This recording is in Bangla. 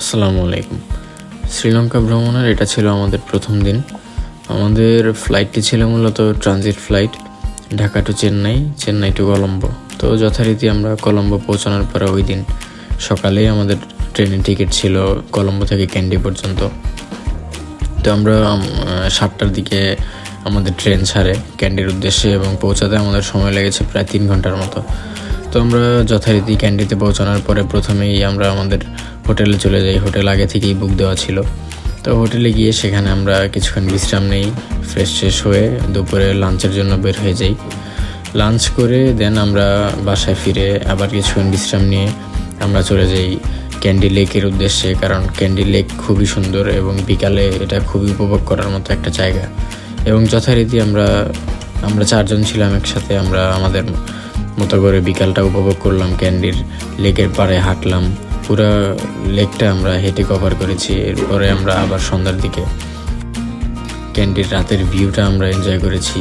আসসালামু আলাইকুম। শ্রীলঙ্কা ভ্রমণের এটা ছিল আমাদের প্রথম দিন। আমাদের ফ্লাইটটি ছিল মূলত transit flight, Dhaka to Chennai, Chennai to Colombo. তো যথারীতি আমরা কলম্বো পৌঁছানোর পরে ওই দিন সকালেই আমাদের ট্রেনের টিকিট ছিল কলম্বো থেকে ক্যান্ডি পর্যন্ত। তো আমরা 7টার দিকে আমাদের ট্রেন ছাড়ে ক্যান্ডির উদ্দেশ্যে এবং পৌঁছাতে আমাদের সময় লেগেছে প্রায় 3 ঘন্টার মতো। তো আমরা যথারীতি ক্যান্ডিতে পৌঁছানোর পরে প্রথমেই আমরা আমাদের হোটেলে চলে যাই। হোটেল আগে থেকেই বুক দেওয়া ছিল। তো হোটেলে গিয়ে সেখানে আমরা কিছুক্ষণ বিশ্রাম নেই, ফ্রেশ হয়ে দুপুরে লাঞ্চের জন্য বের হয়ে যাই। লাঞ্চ করে দেন আমরা বাসায় ফিরে আবার কিছুক্ষণ বিশ্রাম নিয়ে আমরা চলে যাই ক্যান্ডি লেকের উদ্দেশ্যে, কারণ ক্যান্ডি লেক খুবই সুন্দর এবং বিকালে এটা খুবই উপভোগ করার মতো একটা জায়গা। এবং যথারীতি আমরা 4জন ছিলাম একসাথে। আমরা আমাদের মতো করে বিকালটা উপভোগ করলাম, ক্যান্ডির লেকের পাড়ে হাঁটলাম, পুরো লেকটা আমরা হেঁটে কভার করেছি। এরপরে আমরা আবার সন্ধ্যার দিকে ক্যান্ডির রাতের ভিউটা আমরা এনজয় করেছি।